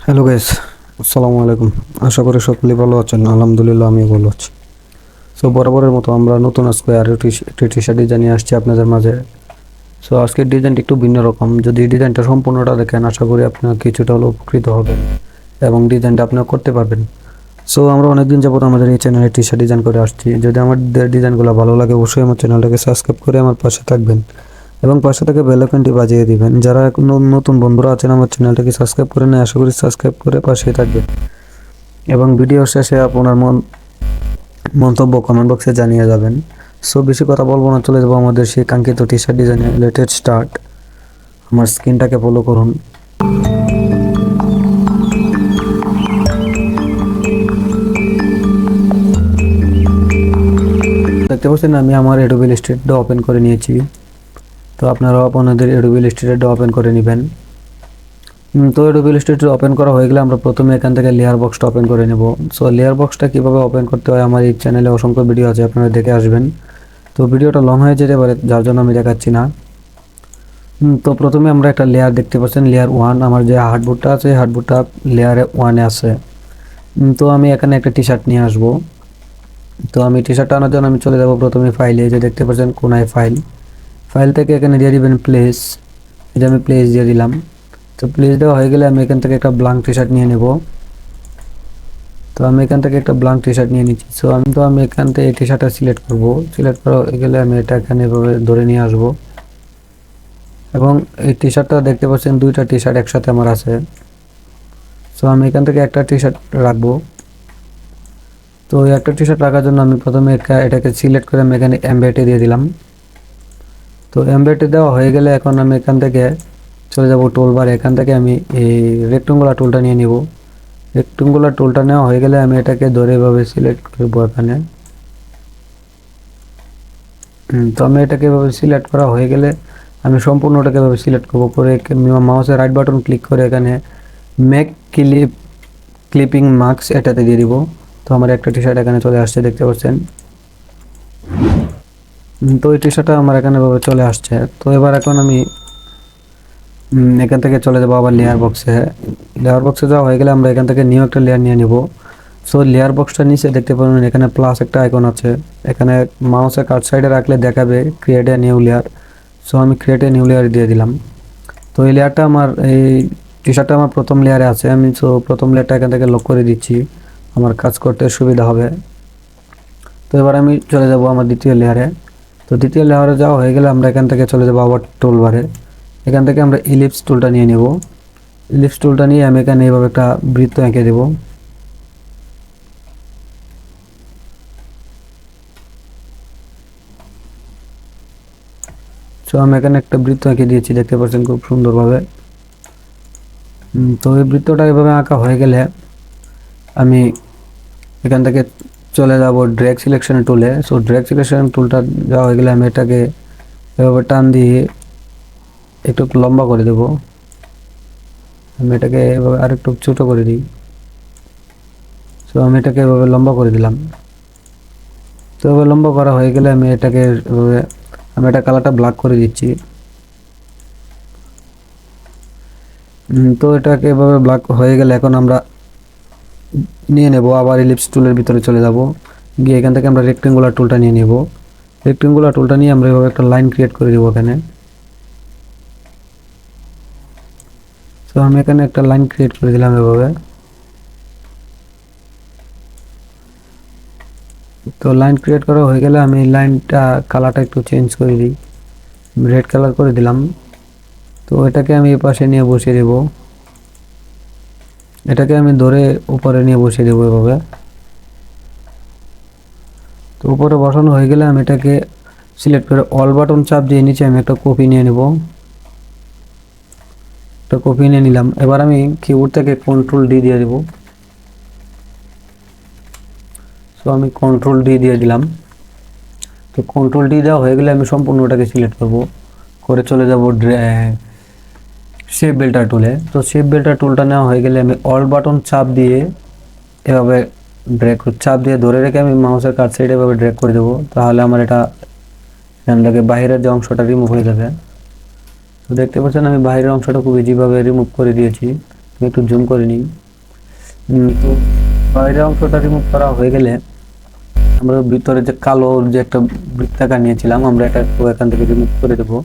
Hello guys, আসসালামু আলাইকুম। আশা করি সকলেই ভালো আছেন। আলহামদুলিল্লাহ আমি ভালো আছি। সো বরাবরের মতো আমরা নতুন আজকে আর একটি টি শার্ট ডিজাইন নিয়ে আসছি আপনাদের মাঝে। সো আজকের ডিজাইনটি একটু ভিন্ন রকম। যদি ডিজাইনটা সম্পূর্ণটা দেখেন আশা করি আপনারা কিছুটা হলেও উপকৃত হবেন এবং ডিজাইনটা আপনারা করতে পারবেন। সো আমরা অনেকদিন যাবত আমাদের এই চ্যানেলে টি শার্ট ডিজাইন করে আসছি। যদি আমাদের ডিজাইনগুলো ভালো লাগে অবশ্যই আমার চ্যানেলটাকে সাবস্ক্রাইব করে আমার পাশে থাকবেন এবং পাশে থেকে বেল আইকনটি বাজিয়ে দিবেন। যারা এখন নতুন বন্ধুরা আছেন আমার চ্যানেলটাকে সাবস্ক্রাইব করে নেয়, আশা করি সাবস্ক্রাইব করে পাশেই থাকবেন এবং ভিডিও শেষে আপনার মন্তব্য কমেন্ট বক্সে জানিয়ে যাবেন। সো বেশি কথা বলবো না, চলে যাবো আমাদের সেই কাঙ্ক্ষিত টি শার্ট ডিজাইনে। Latest start. আমার স্ক্রিনটাকে ফলো করুন। দেখতে পাচ্ছেন আমি আমার অ্যাডোবি ইলাস্ট্রেটর ওপেন করে নিয়েছি। তো আপনারাও আপনাদের অ্যাডোবি ইলাস্ট্রেটর ওপেন করে নেবেন। তো অ্যাডোবি ইলাস্ট্রেটর ওপেন করা হয়ে গেলে আমরা প্রথমে এখান থেকে লেয়ার বক্সটা ওপেন করে নেব। সো লেয়ার বক্সটা কীভাবে ওপেন করতে হয় আমার এই চ্যানেলে অসংখ্য ভিডিও আছে, আপনারা দেখে আসবেন। তো ভিডিওটা লং হয়ে যেতে পারে, যার জন্য আমি দেখাচ্ছি না। তো প্রথমে আমরা একটা লেয়ার দেখতে পাচ্ছেন, লেয়ার 1। আমার যে হার্ডবোর্ডটা আছে হার্ডবোর্ডটা লেয়ারে 1-এ আছে। তো আমি এখানে একটা টি শার্ট নিয়ে আসবো। তো আমি টি শার্টটা আনার জন্য আমি চলে যাব প্রথমে ফাইলে, যে দেখতে পাচ্ছেন কোনায় ফাইল থেকে এখানে দিয়ে দিবেন প্লেস। এই যে আমি প্লেস দিয়ে দিলাম। তো প্লেস দেওয়া হয়ে গেলে আমি এখান থেকে একটা ব্ল্যাঙ্ক টি শার্ট নিয়ে নেব। তো আমি এখান থেকে একটা ব্ল্যাঙ্ক টি শার্ট নিয়ে নিচ্ছি। সো আমি এখান থেকে এই টি শার্টটা সিলেক্ট করব। সিলেক্ট করা হয়ে গেলে আমি এটা এখানে এভাবে ধরে নিয়ে আসব এবং এই টি শার্টটা দেখতে পাচ্ছেন দুইটা টি শার্ট একসাথে আমার আছে। সো আমি এখান থেকে একটা টি শার্ট রাখবো। তো এই একটা টি শার্ট রাখার জন্য আমি প্রথমে এটাকে সিলেক্ট করে আমি এখানে এমবেডে দিয়ে দিলাম। তো এমবেডে দেওয়া হয়ে গেলে এখন আমি এখান থেকে চলে যাব টুলবার। এখান থেকে আমি এই রেক্টেঙ্গুলার টুলটা নিয়ে নিব। রেক্টেঙ্গুলার টুলটা নেওয়া হয়ে গেলে আমি এটাকে ধরে এভাবে সিলেক্ট করব এখানে। তো আমি এটাকে এভাবে সিলেক্ট করা হয়ে গেলে আমি সম্পূর্ণটাকে এভাবে সিলেক্ট করব। করে মাউসের রাইট বাটন ক্লিক করে এখানে মেক ক্লিপিং মার্কস এটাতে দিয়ে দিব। তো আমার একটা টি শার্ট এখানে চলে আসছে, দেখতে পাচ্ছেন। তো এই টি শার্টটা আমার এখানে এভাবে চলে আসছে। তো এখন আমি এখান থেকে চলে যাবো আবার লেয়ার বক্সে। লেয়ার বক্সে যাওয়া হয়ে গেলে আমরা এখান থেকে নিউ একটা লেয়ার নিয়ে নিব। সো লেয়ার বক্সটা নিচে দেখতে পাবেন এখানে প্লাস একটা আইকন আছে। এখানে মাউসের কাট সাইডে রাখলে দেখাবে create a new layer. So আমি ক্রিয়েট এ নিউ লেয়ার দিয়ে দিলাম। তো এই লেয়ারটা আমার এই টি শার্টটা আমার প্রথম লেয়ারে আছে। আমি প্রথম লেয়ারটা এখান থেকে লক করে দিচ্ছি, আমার কাজ করতে সুবিধা হবে। তো এবার আমি চলে যাব আমার দ্বিতীয় লেয়ারে। তো দ্বিতীয় লেয়ারে যাওয়া হয়ে গেলে আমরা এখান থেকে চলে যাব আবার টুলবারে। এখান থেকে আমরা ইলিপস টুলটা নিয়ে নেব। ইলিপস টুলটা নিয়ে আমি এখানে এইভাবে একটা বৃত্ত এঁকে দেব। তো আমি এখানে একটা বৃত্ত এঁকে দিয়েছি, দেখতে পাচ্ছেন খুব সুন্দরভাবে। তো এই বৃত্তটা এভাবে আঁকা হয়ে গেলে আমি এখান থেকে চলে যাব ড্র্যাগ সিলেকশন টুলে। সো ড্র্যাগ সিলেকশন টুলটা যাওয়া হয়ে গেলে আমি এটাকে এভাবে টান দিয়ে একটু লম্বা করে দেব। আমি এটাকে এভাবে আরেকটু ছোটো করে দিই। সো আমি এটাকে এভাবে লম্বা করে দিলাম। তো এভাবে লম্বা করা হয়ে গেলে আমি এটাকে এভাবে এটা কালারটা ব্ল্যাক করে দিচ্ছি। তো এটাকে এভাবে ব্ল্যাক হয়ে গেলে এখন আমরা নিয়ে নেব আবার ইলিপস টুলের ভিতরে চলে যাব। গিয়ে এখান থেকে আমরা রেক্টেঙ্গুলার টুলটা নিয়ে নেব। রেক্টেঙ্গুলার টুলটা নিয়ে আমরা এভাবে একটা লাইন ক্রিয়েট করে দেবো এখানে। তো আমি এখানে একটা লাইন ক্রিয়েট করে দিলাম এভাবে। তো লাইন ক্রিয়েট করা হয়ে গেলে আমি লাইনটা কালারটা একটু চেঞ্জ করে দিই, রেড কালার করে দিলাম। তো এটাকে আমি এই পাশে নিয়ে বসিয়ে দেব। এটাকে আমি ধরে উপরে নিয়ে বসিয়ে দেবো এভাবে। তো উপরে বসানো হয়ে গেলে আমি এটাকে সিলেক্ট করে অল বাটন চাপ দিয়ে নিচে আমি একটা কপি নিয়ে নেব। একটা কপি নিয়ে নিলাম। এবার আমি কিবোর্ড থেকে কন্ট্রোল ডি দিয়ে দেব। সো আমি কন্ট্রোল ডি দিয়ে দিলাম। তো কন্ট্রোল ডি দেওয়া হয়ে গেলে আমি সম্পূর্ণ ওটাকে সিলেক্ট করব, করে চলে যাব শেপ বেল্টার টুলে। তো শেপ বেল্টার টুলটা নেওয়া হয়ে গেলে আমি অল বাটন চাপ দিয়ে এভাবে ড্র্যাগ চাপ দিয়ে ধরে রেখে আমি মাউসের কাট সাইডে এভাবে ড্র্যাগ করে দেবো। তাহলে আমার এটা এখান থেকে বাইরের যে অংশটা রিমুভ হয়ে যাবে। তো দেখতে পাচ্ছেন আমি বাইরের অংশটা খুব ইজিভাবে রিমুভ করে দিয়েছি। একটু জুম করে নিই। তো বাইরের অংশটা রিমুভ করা হয়ে গেলে আমরা ভিতরে যে কালো যে একটা বৃত্তাকার নিয়েছিলাম আমরা এটা এখান থেকে রিমুভ করে দেবো।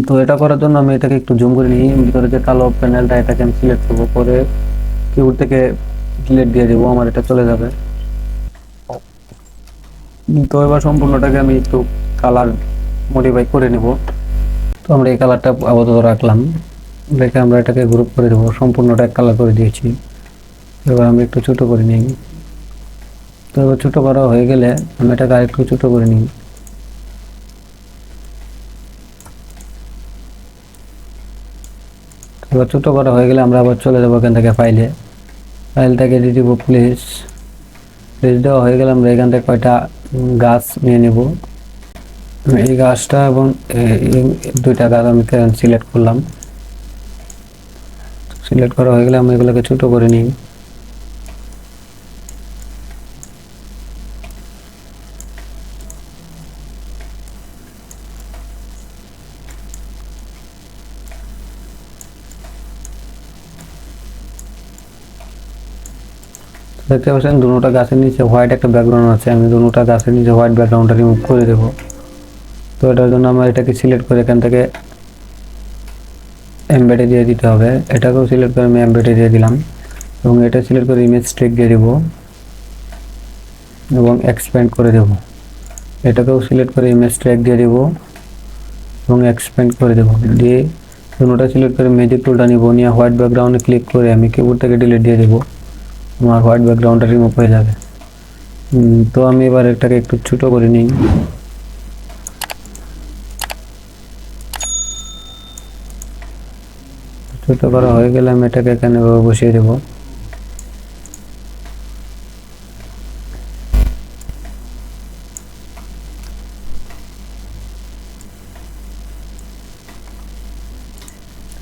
তো এটা করার জন্য আমি এটাকে একটু জুম করে নিই। ভিতরে যে কালো প্যানেলটা এটাকে আমি সিলেক্ট করবো, করে কিবোর্ড থেকে ডিলিট দিয়ে দেবো, আমার এটা চলে যাবে। তো এবার সম্পূর্ণটাকে আমি একটু কালার মডিফাই করে নেব। তো আমরা এই কালারটা আপাতত রাখলাম, রেখে আমরা এটাকে গ্রুপ করে দেবো। সম্পূর্ণটা এক কালার করে দিয়েছি। এবার আমি একটু ছোট করে নিই। তো এবার ছোট করা হয়ে গেলে আমি এটাকে আরেকটু ছোট করে নিই। এবার ছোট করা হয়ে গেলে আমরা আবার চলে যাবো এখান থেকে ফাইলটাকে দিয়ে দিব প্লেস দেওয়া হয়ে গেলে আমরা এখান থেকে কয়টা গাছ নিয়ে নেব। এই গাছটা এবং দুইটা গাছ আমি সিলেক্ট করলাম। সিলেক্ট করা হয়ে গেলে আমরা এগুলোকে ছোট করে নিই। দেখতে পাচ্ছেন দুটোটা গাছের নিচে হোয়াইট একটা ব্যাকগ্রাউন্ড আছে, আমি দুটোটা গাছের নিচে হোয়াইট ব্যাকগ্রাউন্ডটা রিমুভ করে দেব। তো এটার জন্য আমরা এটাকে সিলেক্ট করে এখান থেকে এমবেডে দিয়ে দিতে হবে। এটাকেও সিলেক্ট করে আমি এমবেডে দিয়ে দিলাম এবং এটা সিলেক্ট করে ইমেজ ট্র্যাক দিয়ে দেব এবং এক্সপ্যান্ড করে দেব। এটাকেও সিলেক্ট করে ইমেজ ট্র্যাক দিয়ে দেব এবং এক্সপ্যান্ড করে দেব। দিয়ে দুটোটা সিলেক্ট করে ম্যাজিক টুলটা নিব, নিয়ে হোয়াইট ব্যাকগ্রাউন্ডে ক্লিক করে আমি কিবোর্ড থেকে ডিলিট দিয়ে দেব, আমার হোয়াইট ব্যাকগ্রাউন্ডটা রিমুভ হয়ে যাবে। তো আমি এবার এটাকে একটু ছোট করে নিই। ছোট করা হয়ে গেলে আমি এটাকে এখানে বসিয়ে দেব।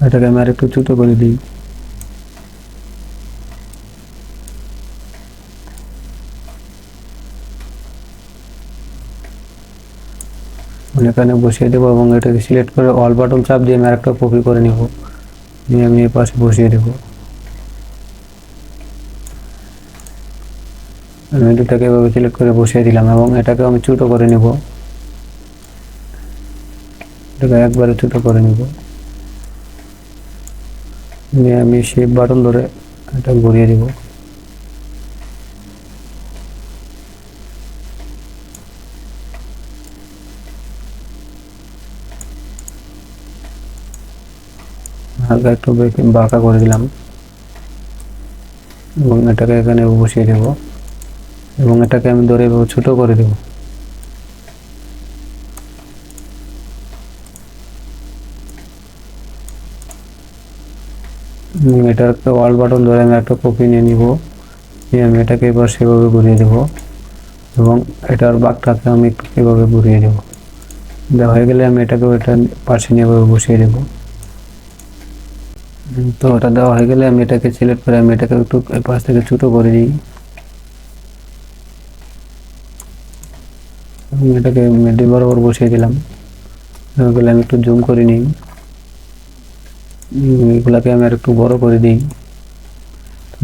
এটাকে আমি আর একটু ছোট করে দিই। এখানে বসিয়ে দেবো এবং এটাকে সিলেক্ট করে অল বাটন চাপ দিয়ে আমি আরেকটা কপি করে নিব, নিয়ে আমি এই পাশে বসিয়ে দেবো। আমি দুটাকে এভাবে সিলেক্ট করে বসিয়ে দিলাম এবং এটাকে আমি ছোট করে নিব, এটাকে একবারে ছোট করে নিব, নিয়ে আমি শেপ বাটন ধরে এটা ঘুরিয়ে দিব। হালকা একটু বাঁকা করে দিলাম এবং এটাকে এখানে বসিয়ে দেব এবং এটাকে আমি ধরে ছোট করে দেব। এটার একটা অল বাটন ধরে আমি একটা কপি নিয়ে নিব, নিয়ে আমি এটাকে এবার সেভাবে ঘুরিয়ে দেব এবং এটার বাঁকটাকে আমি একটু এভাবে ঘুরিয়ে দেব। দেওয়া হয়ে গেলে আমি এটাকে এটা পাশে নিয়ে এভাবে বসিয়ে দেব। তো ওটা দেওয়া হয়ে গেলে আমি এটাকে সিলেক্ট করে আমি এটাকে একটু পাশ থেকে ছোট করে দিই এবং এটাকে মিডিল বরাবর বসিয়ে দিলাম। এগুলো আমি একটু জুম করে নিই, এগুলাকে আমি আর একটু বড় করে দিই।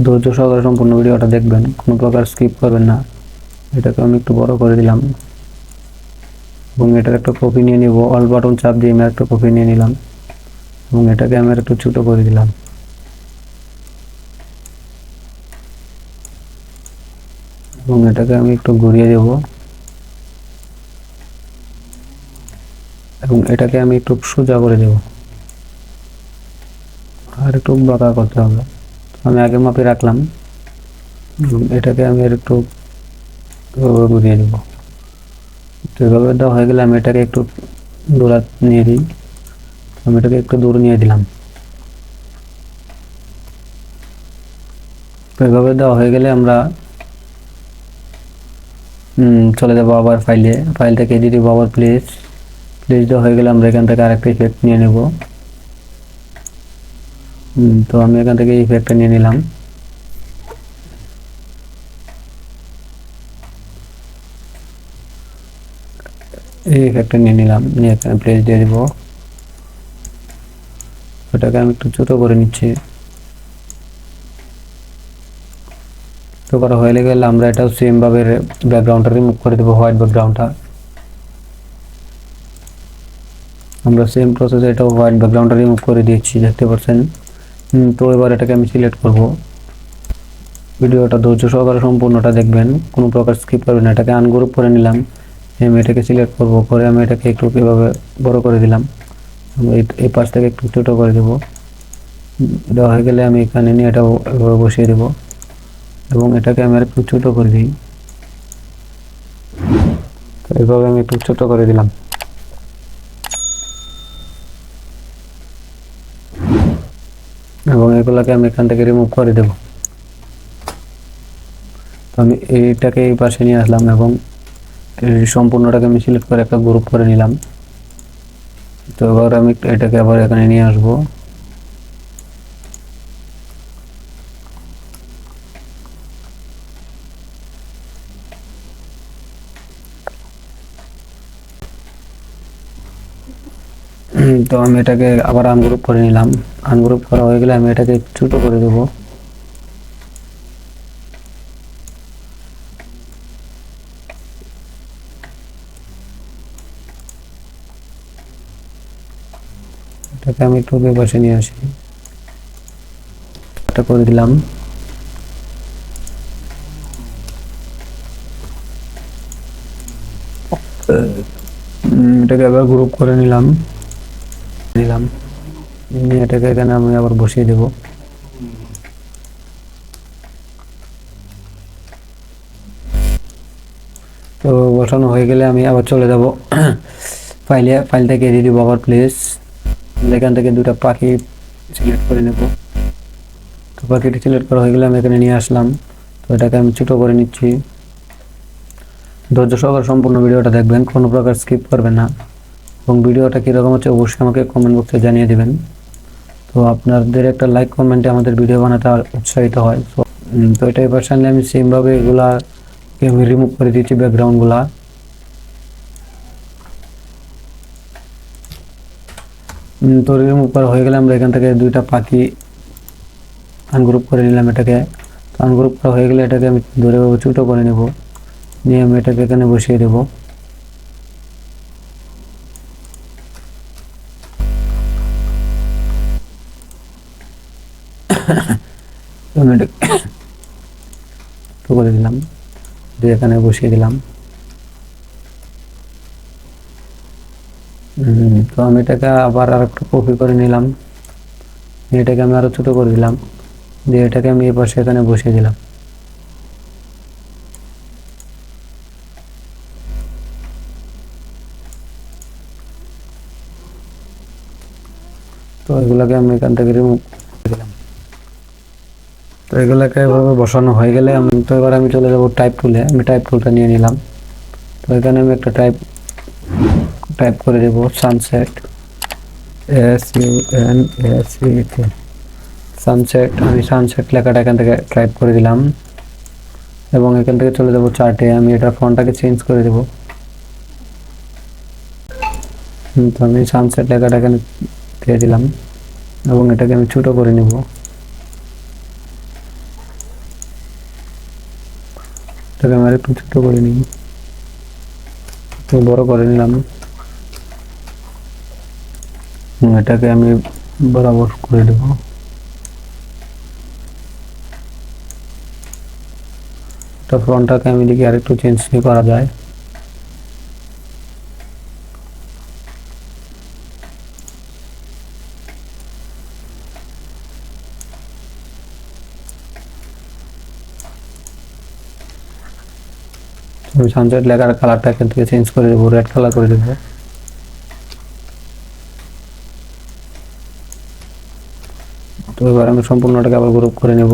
ধৈর্য সহকারে সম্পূর্ণ ভিডিওটা দেখবেন, কোনো প্রকার স্কিপ করবেন না। এটাকে আমি একটু বড় করে দিলাম এবং এটার একটা কপি নিয়ে নিব, অল বাটন চাপ দিয়ে আমি একটা কপি নিয়ে নিলাম এবং এটাকে আমি আর একটু ছোট করে দিলাম এবং এটাকে আমি একটু ঘুরিয়ে দেব এবং এটাকে আমি একটু সোজা করে দেব, আর একটু বাঁকা করতে হবে। আমি আগে মাপে রাখলাম, এটাকে আমি আর একটু ঘুরিয়ে দেব। তো এভাবে দেওয়া হয়ে গেলে আমি এটাকে একটু দূরে নিয়ে দিই, আমি এটাকে একটু দূরে নিয়ে দিলাম। তো এভাবে দেওয়া হয়ে গেলে আমরা চলে যাবো আবার ফাইল থেকে এডিট দিব, আবার প্লেস দেওয়া হয়ে গেলে আমরা এখান থেকে আরেকটা ইফেক্ট নিয়ে নেব। তো আমি এখান থেকে ইফেক্টটা নিয়ে নিলাম। এই ইফেক্টটা নিয়ে নিলাম, নিয়ে এখানে প্লেস দিয়ে দেব। এটাকে আমি একটু ছোট করে নিচ্ছি। তো করা হয়ে গেলে আমরা এটাও সেম ভাবে ব্যাকগ্রাউন্ডটা রিমুভ করে দেবো, হোয়াইট ব্যাকগ্রাউন্ডটা। আমরা সেম প্রসেসে এটাও হোয়াইট ব্যাকগ্রাউন্ডটা রিমুভ করে দিয়েছি, দেখতে পাচ্ছেন। তো এবার এটাকে আমি সিলেক্ট করব। ভিডিওটা ধৈর্য সহকারে সম্পূর্ণটা দেখবেন, কোনো প্রকার স্কিপ করবেন না। এটাকে আনগ্রুপ করে নিলাম, আমি এটাকে সিলেক্ট করব, করে আমি এটাকে একটু এভাবে বড় করে দিলাম, এই পাশ থেকে একটু ছোট করে দেব। দেওয়া হয়ে গেলে আমি এখানে নিয়ে এটা এভাবে বসিয়ে দেব এবং এটাকে আমি একটু ছোট করে দিই। এভাবে আমি একটু ছোট করে দিলাম এবং এগুলোকে আমি এখান থেকে রিমুভ করে দেব। তো আমি এইটাকে এই পাশে নিয়ে আসলাম এবং সম্পূর্ণটাকে আমি সিলেক্ট করে একটা গ্রুপ করে নিলাম। তো এবার আমি এটাকে আবার এখানে নিয়ে আসবো। তো আমি এটাকে আবার আনগ্রুপ করে নিলাম। আনগ্রুপ করা হয়ে গেলে আমি এটাকে ছোট করে দেব। এটাকে আমি একটু পাশে নিয়ে আসি, এটা করে দিলাম। এটাকে আবার গ্রুপ করে নিলাম এটাকে এখানে আমি আবার বসিয়ে দেব। তো বসানো হয়ে গেলে আমি আবার চলে যাব ফাইল থেকে দিয়ে দিব আবার প্লেস। এখান থেকে দুটা পাখি সিলেক্ট করে নেব। তো পাখিটি সিলেক্ট করা হয়ে গেলে আমি এখানে নিয়ে আসলাম। তো এটাকে আমি ছোট করে নিচ্ছি। ধৈর্য সহকারে সম্পূর্ণ ভিডিওটা দেখবেন, কোনো প্রকার স্কিপ করবেন না এবং ভিডিওটা কীরকম হচ্ছে অবশ্যই আমাকে কমেন্ট বক্সে জানিয়ে দেবেন। তো আপনাদের একটা লাইক কমেন্টে আমাদের ভিডিও বানাতে উৎসাহিত হয়। তো এটাই পার্সোনালি আমি সেমভাবে এগুলাকে আমি রিমুভ করে দিচ্ছি ব্যাকগ্রাউন্ডগুলা। তো রিমুভ করা হয়ে গেলে আমরা এখান থেকে দুইটা পাখি আনগ্রুপ করে নিলাম। এটাকে আনগ্রুপ করা হয়ে গেলে এটাকে আমি ধরে ছোটো করে নেব, নিয়ে আমি এটাকে এখানে বসিয়ে দেব। করে দিলাম, দিয়ে এখানে বসিয়ে দিলাম। তো আমি এটাকে আবার আর একটু কপি করে নিলাম, এটাকে আমি আরো ছোট করে দিলাম, দিয়ে এটাকে আমি এই পাশে এখানে বসিয়ে দিলাম। তো এগুলাকে আমি এখান থেকে রিমুভ করে দিলাম। তো এগুলাকে এভাবে বসানো হয়ে গেলে তো এবার আমি চলে যাব টাইপ টুলে। আমি টাইপ টুলটা নিয়ে নিলাম। তো এখানে আমি একটা টাইপ করে দেব সানসেট, SUNSET, সানসেট। আমি সানসেট লেখাটা এখান থেকে টাইপ করে দিলাম এবং এখান থেকে চলে যাব চার্টে। আমি এটা ফন্টটাকে চেঞ্জ করে দেব। তো আমি সানসেট লেখাটা এখানে দিয়ে দিলাম এবং এটাকে আমি ছোট করে নেব। এটাকে আমি একটু ছোট করে নিই, একটু বড় করে নিলাম। এটাকে আমি বরাবর করে দেব। তো ফ্রন্টটাকে আমি দেখি আরেকটু চেঞ্জ করা যায়। আমি সানসেট লেখার কালারটা এখান থেকে চেঞ্জ করে দেবো, রেড কালার করে দেবো। তো এবার আমি সম্পূর্ণটাকে আবার গ্রুপ করে নেব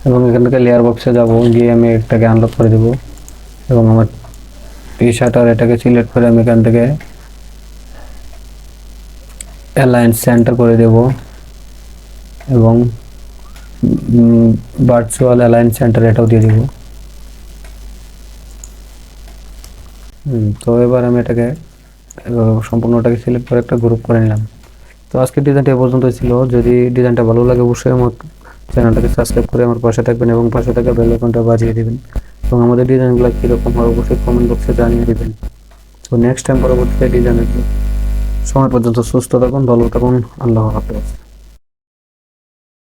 এবং এখান থেকে লেয়ার বক্সে যাব, গিয়ে আমি এটাকে আনলক করে দেব এবং আমার টি শার্টার এটাকে সিলেক্ট করে আমি এখান থেকে অ্যালাইন সেন্টার করে দেব এবং ভার্চুয়াল অ্যালাইন সেন্টার এটাও দিয়ে দেব। তো এবার আমি এটাকে সম্পূর্ণটাকে সিলেক্ট করে একটা গ্রুপ করে নিলাম। তো আজকের ডিজাইনটা এ পর্যন্তই ছিল। যদি ডিজাইনটা ভালো লাগে অবশ্যই আমার চ্যানেলটাকে সাবস্ক্রাইব করে আমার পাশে থাকবেন এবং পাশে থাকা বেল আইকনটা বাজিয়ে দেবেন এবং আমাদের ডিজাইনগুলো কীরকম হয় অবশ্যই কমেন্ট বক্সে জানিয়ে দেবেন। তো নেক্সট টাইম পরবর্তীতে ডিজাইন আসবে। সময় পর্যন্ত সুস্থ থাকুন, ভালো থাকুন, আল্লাহ হাফেজ।